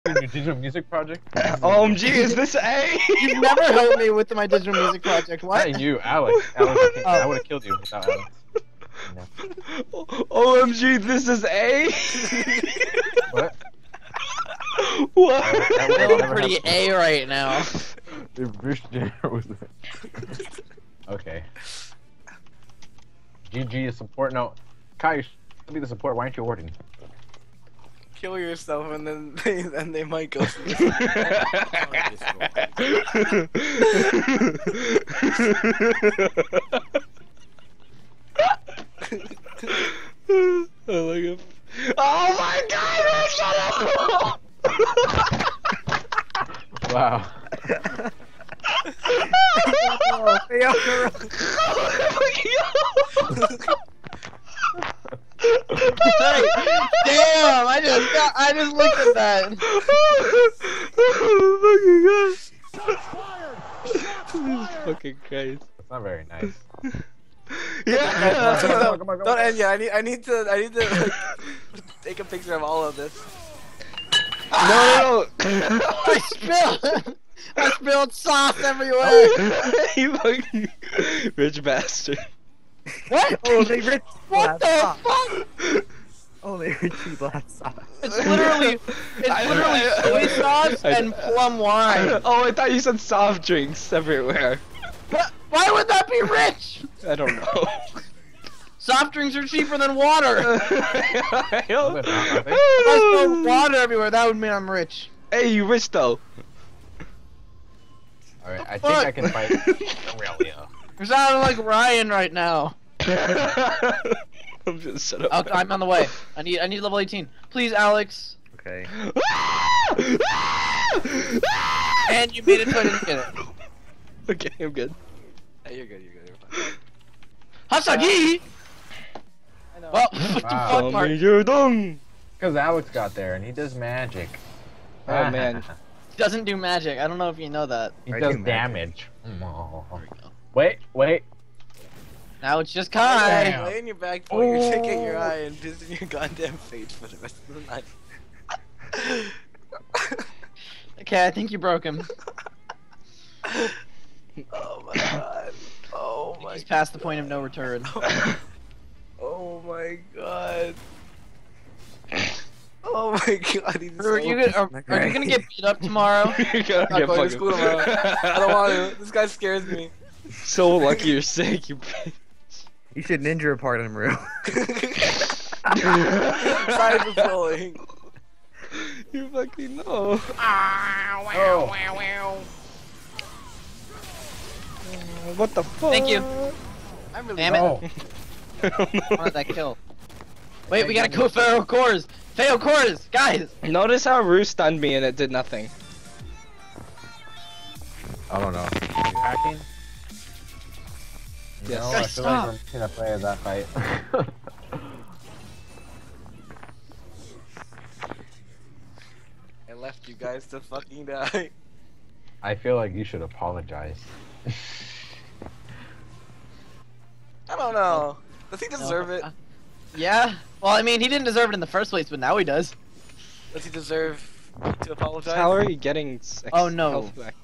In your digital music project? OMG, is this A? You've never helped me with my digital music project. What? Not you, Alex. I would have killed you without Alex. No. OMG, this is A? What? What? That I'm would feeling never pretty happen. A right now. If Rich Jenner was okay. GG is support. No, Kai, you should be the support. Why aren't you warding? Kill yourself and then they might go. Oh my god, shut up! Wow. Hey, damn! I just looked at that. Jesus fucking Christ. That's not very nice. Yeah. Come on. Don't end yet. I need to like, take a picture of all of this. No. I spilled sauce everywhere. You fucking rich bastard. What? Only rich What the fuck? Only rich people have sauce. It's literally soy sauce and plum wine. Oh, I thought you said soft drinks everywhere. But why would that be rich? I don't know. Soft drinks are cheaper than water. But not, are they? If I spill water everywhere, that would mean I'm rich. Hey, you rich though. Alright, I think I can fight Aurelia. You're sounding like Ryan right now. I'm just shut up. I'm on the way. I need level 18. Please, Alex. Okay. And you made it so I didn't get it. Okay, I'm good. Hey, you're good. You're fine. Hasagi! I know. Well, what the Wow. fuck, Mark? You're done. Because Alex got there and he does magic. Oh man. He doesn't do magic. I don't know if you know that. He I does do damage. There we go. Wait. Now it's just Kai. Damn. Lay in your back, pull your chick in your eye, and piss in your goddamn face for the rest of the night. Okay, I think you broke him. Oh my god. Oh my. He's past the point of no return. Oh my god. Oh my god. He's Are you gonna get beat up tomorrow? You're gonna not get going to fucking- school tomorrow. I don't want to. This guy scares me. So lucky you're sick, you bitch. You should ninja apart him, real. Side patrolling. You fucking know. Oh. What the fuck? Thank you. I'm really Damn it. Oh. I wanted that kill. Wait, we gotta go Pharaoh Corz. Pharaoh Corz, guys. Notice how Rue stunned me and it did nothing. I don't know. Are you hacking? Yes. No, I Guys, feel stop. like we're gonna play that fight. I left you guys to fucking die. I feel like you should apologize. I don't know. Does he deserve it? Yeah. Well, I mean, he didn't deserve it in the first place, but now he does. Does he deserve to apologize? How are you getting Oh, no. health back?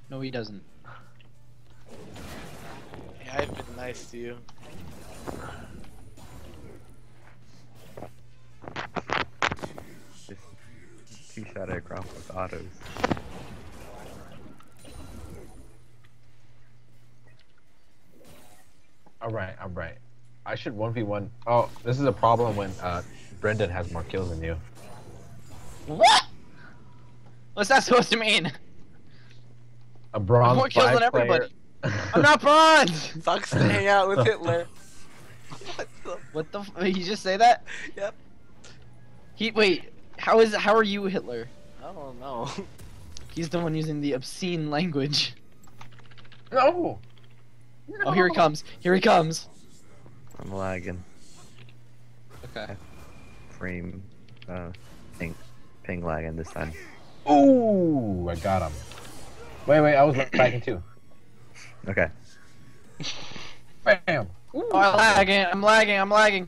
No, he doesn't. Yeah, I've been nice to you. Just two-shot at Gromp with autos. Alright. I should 1v1. Oh, this is a problem when Brendan has more kills than you. What? What's that supposed to mean? A bronze More kills than 5 player. everybody. I'm not bronze. Sucks to hang out with Hitler. What the? What the? Did you just say that? Yep. Wait. How are you Hitler? I don't know. He's the one using the obscene language. No! Oh, here he comes. Here he comes. I'm lagging. Okay. Frame, ping lagging this time. Ooh, I got him. Wait, I was lagging too. Okay. Bam! Oh, I'm lagging.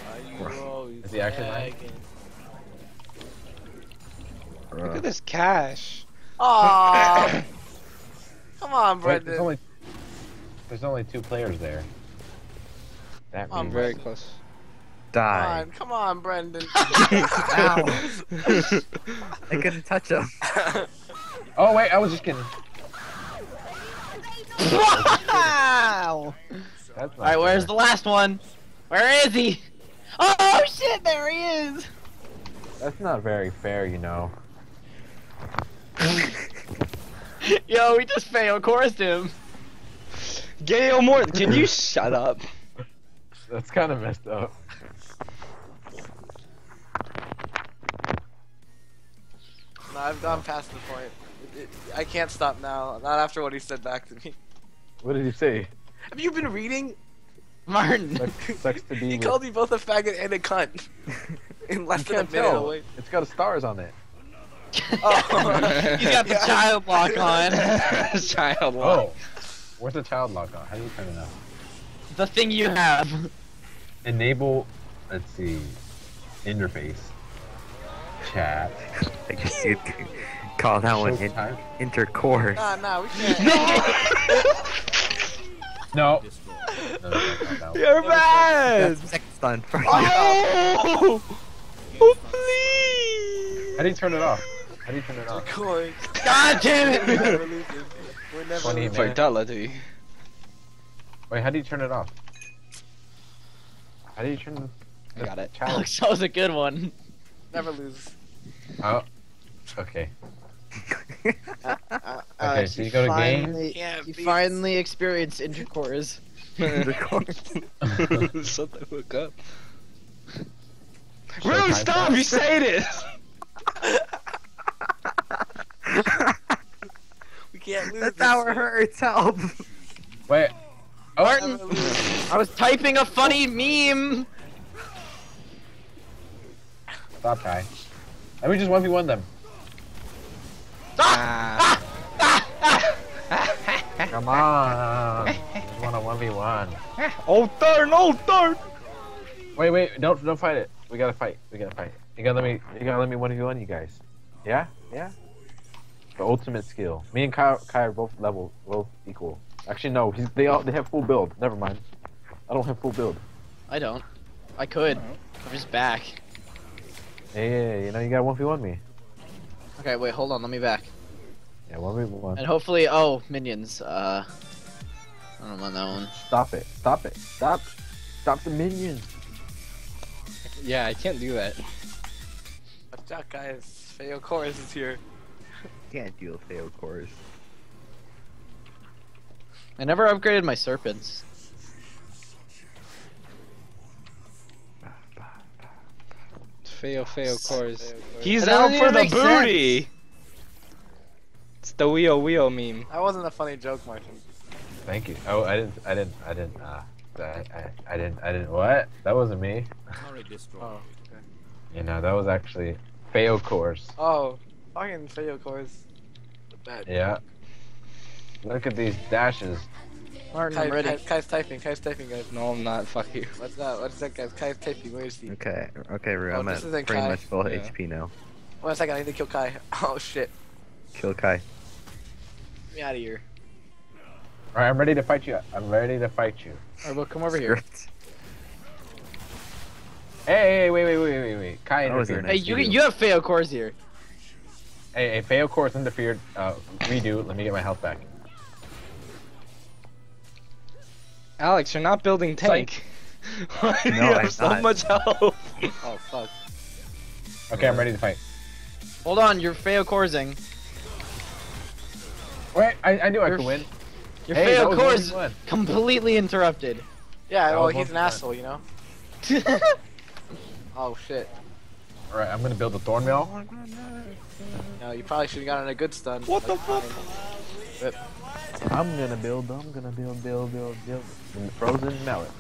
Why you always Is he actually lagging? Look at this cash. Oh, come on, Wait, Brendan. there's only 2 players there. That I'm means Very close. Die. Come on, Brendan. Ow. I couldn't touch him. Oh wait, I was just kidding. Wow! That's not Alright, where's fair. the last one? Where is he? Oh shit, there he is! That's not very fair, you know. Yo, we just failed chorused him. Gale Morton, can you shut up? That's kind of messed up. No, I've gone past the point. I can't stop now. Not after what he said back to me. What did he say? Have you been reading? Martin. Sucks to be He with- called me both a faggot and a cunt. In less You than a can't minute tell. away. It's got stars on it. Oh. He's got the Yeah. child lock on. Child lock. Oh, where's the child lock on? How do you turn it on? The thing you have. Enable. Let's see. Interface. Chat. I guess you'd call that one Showtime. intercourse. Nah, we can't. No. No, that's not that You're bad! That's second stun for you. Oh! Oh, please! How do you turn it off? How do you turn it off? Corz. God damn We're it! never losing. We're never 20 losing. minutes. Vitality. Wait, how do you turn it off? How do you turn I got it. child? Alex, that was a good one. Never lose. Oh. Okay. Okay, so you go to game? Can't You beat- finally experienced intercourse. Intercourse. Shut the fuck up. Showtime Really, stop! time. You say this! We can't lose. That this tower thing. hurts. Help. Wait. Oh, Never lose. I was typing a funny meme. stop, Kai. Let me just 1v1 them. Ah. Come on. Just want a 1v1. Oh, third! Wait, don't fight it. We gotta fight. You gotta let me 1v1 you guys. Yeah? The ultimate skill. Me and Kai are both equal. Actually no, they have full build. Never mind. I don't have full build. I don't. I could. I'm just back. Yeah, you know you gotta 1v1 me. Okay, wait, hold on, let me back. Yeah, 1v1. And hopefully, oh, minions. I don't want that one. Stop it. Stop the minions. Yeah, I can't do that. Watch out, guys. Fail Corz is here. Can't deal with fail cores. I never upgraded my serpents. Fail, Corz. It He's doesn't out for even the make booty! It's the wheel meme. That wasn't a funny joke, Martin. Thank you. Oh, I didn't, what? That wasn't me. Oh. You know, that was actually fail course. Oh. Fucking fail Corz. Bad. Yeah. Look at these dashes. Martin, I'm ready. Kai's typing, guys. No, I'm not. Fuck you. What's that, guys? Kai's typing. Where is he? Okay, Rue, Oh, I'm this at isn't pretty Kai. much full Yeah. HP now. 1 second, I need to kill Kai. Oh shit. Kill Kai. Get me out of here. Alright, I'm ready to fight you. Alright, well, come over here. Script. Hey, wait. Kai That was interfered. a Hey, nice you video. you have fail cores here. Hey, fail course interfered. Redo. Let me get my health back. Alex, you're not building tank. Why do you No, I'm have so not. much health? Oh fuck. Okay, I'm ready to fight. Hold on, you're fail coursing. Wait, I knew I You're could win. Your Hey, fail that was course 1v1. completely interrupted. Yeah, That well, was he's an 1v1. asshole, you know. Oh shit. Alright, I'm gonna build a thorn mill. No, you probably should have gotten a good stun. What the fuck? I'm gonna build the frozen mallet.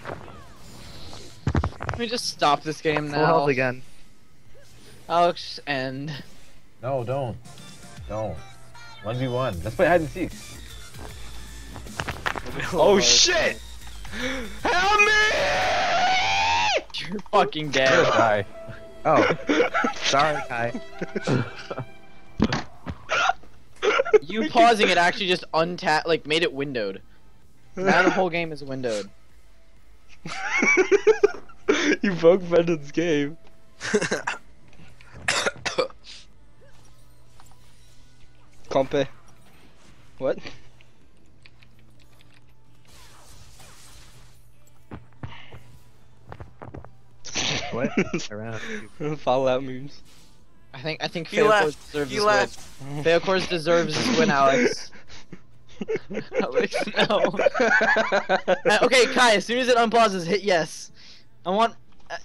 Let me just stop this game Full now. health again. Alex, and No, don't. 1v1. Let's play hide and seek. Oh shit! Help me! you're fucking Good dead. guy. Oh, sorry, Kai. You pausing it actually just like made it windowed. Now the whole game is windowed. You broke Brendan's game. Compe. What? What? Around. Fallout memes. I think He Fail left. Corz deserves He this left. win. Fail Corz deserves this win, Alex. Alex, no. Okay, Kai, as soon as it unpauses, hit yes. I want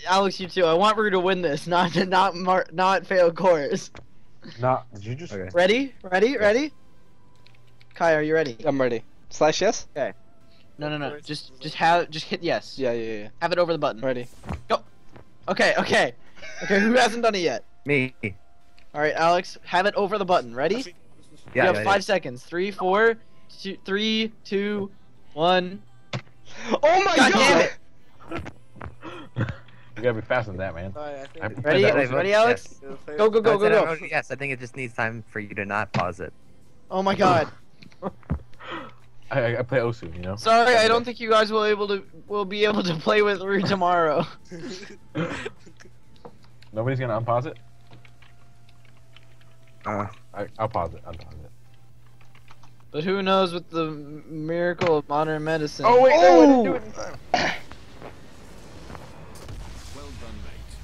Alex, you too. I want Rue to win this, not Fail Corz. Nah, did you just? Okay. Ready? Kai, are you ready? I'm ready. Slash yes? No. Just hit yes. Yeah. Have it over the button. Ready. Okay. Who hasn't done it yet? Me. All right, Alex, have it over the button. Ready? Yeah. You have 5 seconds. 3, 4, 3, 2, 1. Oh my God god! damn it! You gotta be faster than that, man. Alright, I think Ready? That was- Ready, Alex? Yes. Go. Yes, I think it just needs time for you to not pause it. Oh my god. I play Osu, you know. Sorry, I don't think you guys will be able to play with Rue tomorrow. Nobody's gonna unpause it. I'll pause it. But who knows with the miracle of modern medicine. Oh wait, no, I didn't do it in time.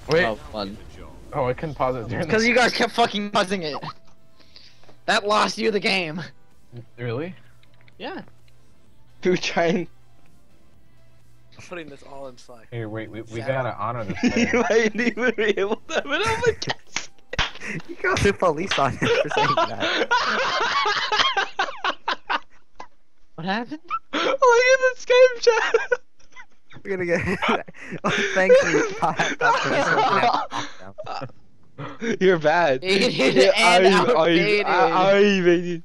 Wait. Oh, fun. Oh, I couldn't pause it during. Because you guys kept fucking buzzing it. That lost you the game. Really? Yeah. Who trying? I'm putting this all in Slack. Here, wait, we Sad. gotta honor this. You player. might even be able to have it on the cast. You got the police on him for saying that. What happened? Look at the Skype chat. We're gonna get. Thanks for your You're bad. Baited Yeah, and outbaited. baited.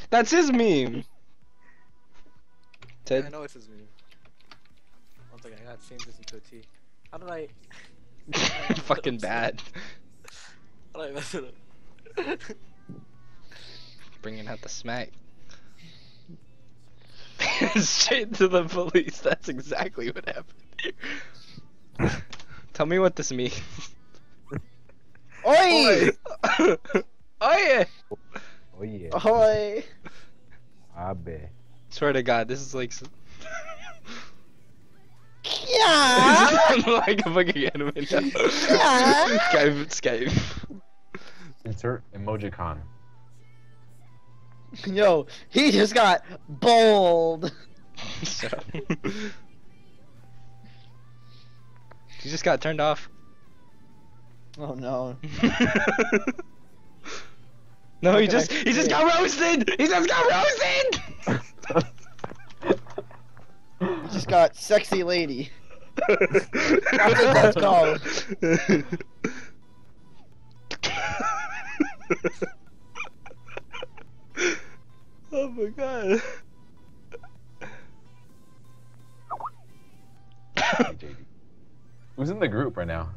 That's his meme. I Ted. know it's his meme. One second, I gotta change this into a T. How did I Fucking bad. how did I mess it up? Bringing out the smack. Straight to the police. That's exactly what happened here. Tell me what this means. Oi! Oh yeah. Oh yeah. Oi! I bet. Swear to God, this is like. Yeah! I'm like a fucking anime now. Skype. Insert emojicon. Yo, he just got bold. Shut up. He just got turned off. Oh no. No, he Okay, just got roasted. He just got roasted. He just got sexy lady. That's what that's called. Oh my god. JD. Who's in the group right now?